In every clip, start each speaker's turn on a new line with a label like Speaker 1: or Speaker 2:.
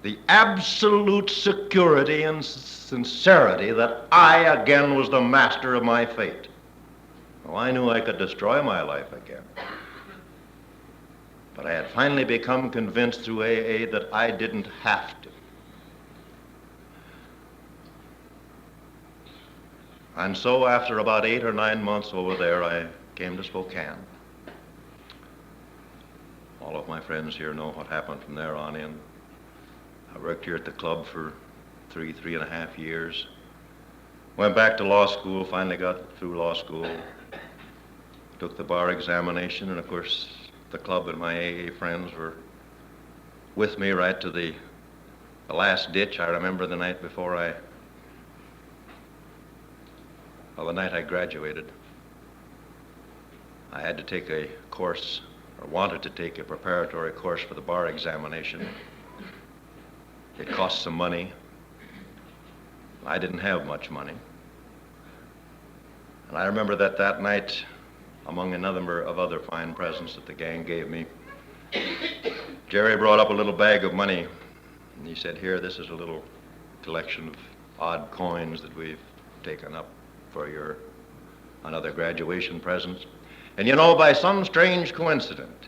Speaker 1: the absolute security and sincerity that I again was the master of my fate. Oh, I knew I could destroy my life again. But I had finally become convinced through AA that I didn't have to. And so after about 8 or 9 months over there, I came to Spokane. All of my friends here know what happened from there on in. I worked here at the club for 3.5 years. Went back to law school, finally got through law school. Took the bar examination, and of course, the club and my AA friends were with me right to the last ditch. I remember the night before the night I graduated. I had to take a course, or wanted to take a preparatory course for the bar examination. It cost some money. I didn't have much money. And I remember that night, among a number of other fine presents that the gang gave me, Jerry brought up a little bag of money, and he said, "Here, this is a little collection of odd coins that we've taken up for your another graduation presents. And you know, by some strange coincidence,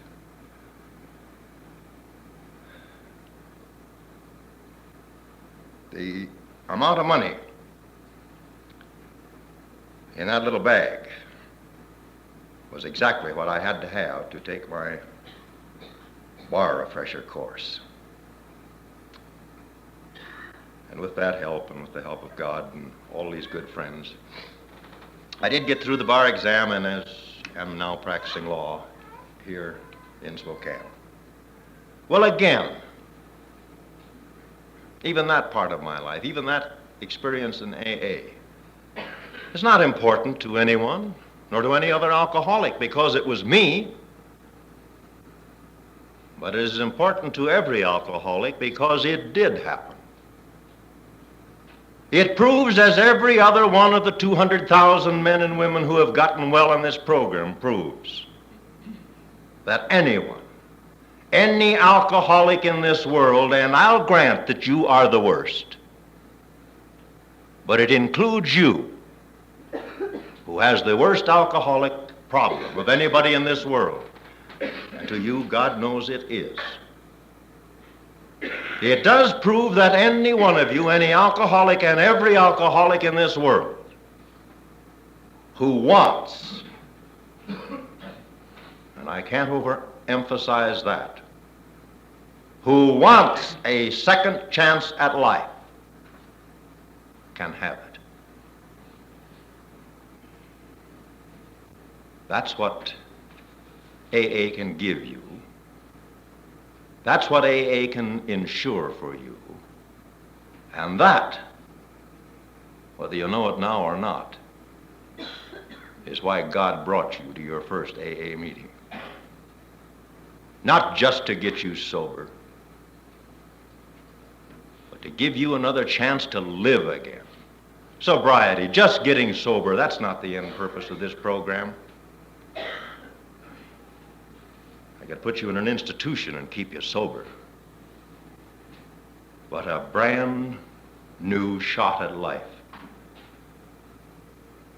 Speaker 1: the amount of money in that little bag was exactly what I had to have to take my bar refresher course. And with that help, and with the help of God and all these good friends, I did get through the bar exam, and am now practicing law here in Spokane. Well, again, even that part of my life, even that experience in AA, is not important to anyone, nor to any other alcoholic, because it was me. But it is important to every alcoholic because it did happen. It proves, as every other one of the 200,000 men and women who have gotten well in this program proves, that anyone, any alcoholic in this world, and I'll grant that you are the worst, but it includes you, who has the worst alcoholic problem of anybody in this world. And to you, God knows it is. It does prove that any one of you, any alcoholic and every alcoholic in this world, who wants, and I can't overemphasize that, who wants a second chance at life, can have it. That's what AA can give you. That's what AA can ensure for you. And that, whether you know it now or not, is why God brought you to your first AA meeting. Not just to get you sober, but to give you another chance to live again. Sobriety, just getting sober, that's not the end purpose of this program. I could put you in an institution and keep you sober. But a brand new shot at life.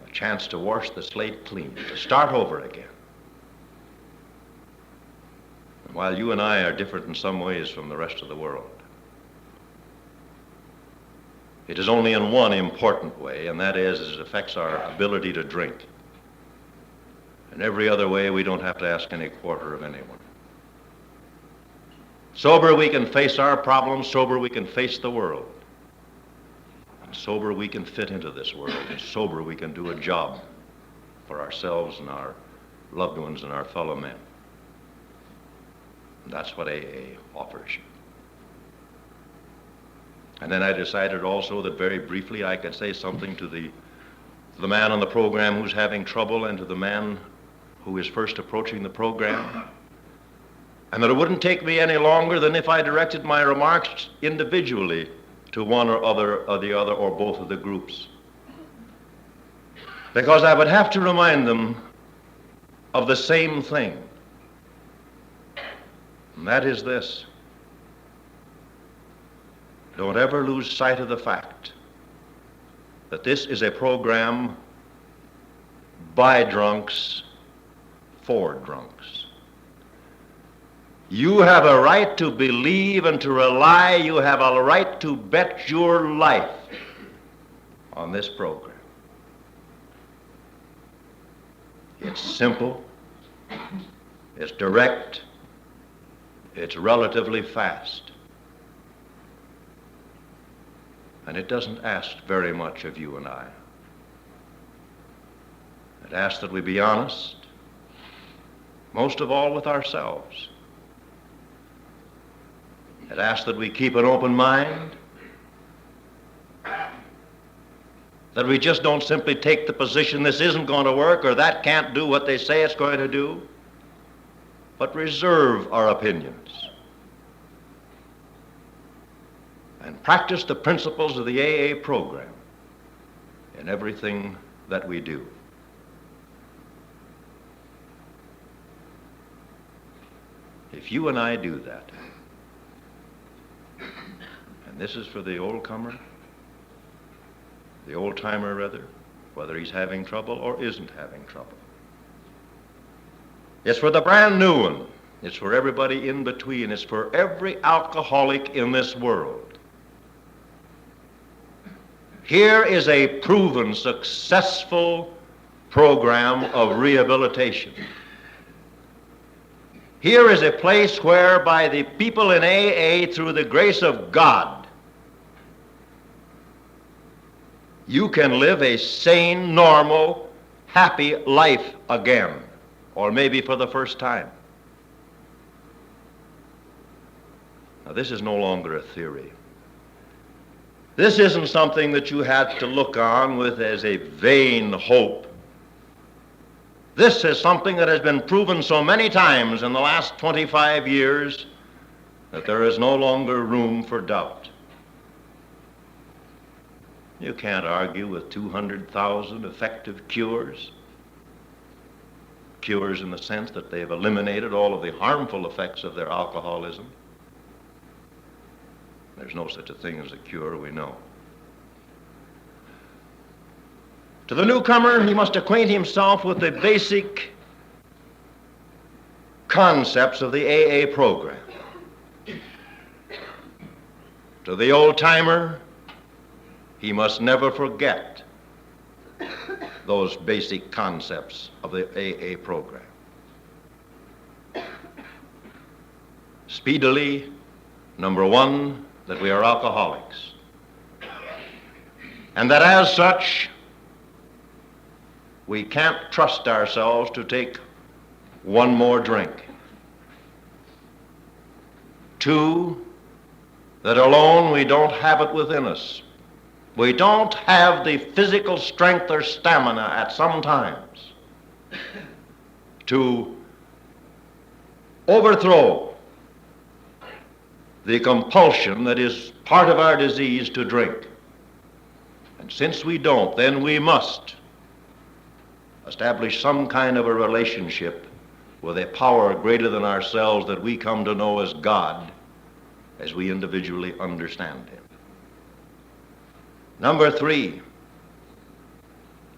Speaker 1: A chance to wash the slate clean, to start over again. And while you and I are different in some ways from the rest of the world, it is only in one important way, and that is it affects our ability to drink. In every other way, we don't have to ask any quarter of anyone. Sober, we can face our problems. Sober, we can face the world. And sober, we can fit into this world. And sober, we can do a job for ourselves and our loved ones and our fellow men. And that's what AA offers you. And then I decided also that very briefly I could say something to the man on the program who's having trouble, and to the man who is first approaching the program, and that it wouldn't take me any longer than if I directed my remarks individually to one or other or the other or both of the groups. Because I would have to remind them of the same thing, and that is this: don't ever lose sight of the fact that this is a program by drunks for drunks. You have a right to believe and to rely. You have a right to bet your life on this program. It's simple, it's direct, it's relatively fast. And it doesn't ask very much of you and I. It asks that we be honest, most of all with ourselves. It asks that we keep an open mind, that we just don't simply take the position this isn't going to work or that can't do what they say it's going to do, but reserve our opinions and practice the principles of the AA program in everything that we do. If you and I do that, and this is for the old-comer, the old-timer rather, whether he's having trouble or isn't having trouble. It's for the brand new one. It's for everybody in between. It's for every alcoholic in this world. Here is a proven, successful program of rehabilitation. Here is a place whereby the people in AA, through the grace of God, you can live a sane, normal, happy life again, or maybe for the first time. Now, this is no longer a theory. This isn't something that you have to look on with as a vain hope. This is something that has been proven so many times in the last 25 years that there is no longer room for doubt. You can't argue with 200,000 effective cures. Cures in the sense that they've eliminated all of the harmful effects of their alcoholism. There's no such a thing as a cure, we know. To the newcomer, he must acquaint himself with the basic concepts of the AA program. To the old-timer, he must never forget those basic concepts of the AA program. Speedily, number one, that we are alcoholics. And that as such, we can't trust ourselves to take one more drink. Two, that alone we don't have it within us. We don't have the physical strength or stamina at some times to overthrow the compulsion that is part of our disease to drink. And since we don't, then we must establish some kind of a relationship with a power greater than ourselves that we come to know as God, as we individually understand Him. Number three,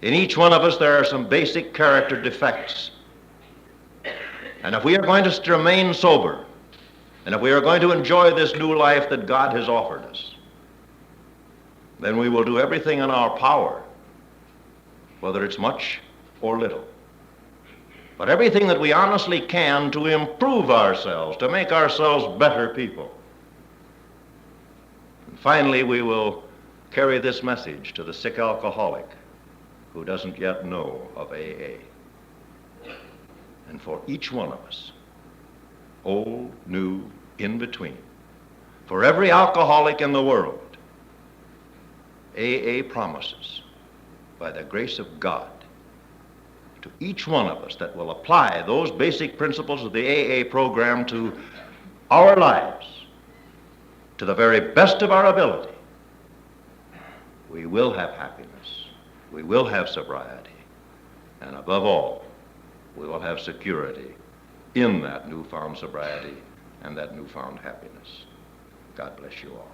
Speaker 1: in each one of us there are some basic character defects. And if we are going to remain sober, and if we are going to enjoy this new life that God has offered us, then we will do everything in our power, whether it's much or little, but everything that we honestly can to improve ourselves, to make ourselves better people. And finally, we will carry this message to the sick alcoholic who doesn't yet know of AA. And for each one of us, old, new, in between, for every alcoholic in the world, AA promises, by the grace of God, to each one of us that will apply those basic principles of the AA program to our lives, to the very best of our ability, we will have happiness, we will have sobriety, and above all, we will have security in that newfound sobriety and that newfound happiness. God bless you all.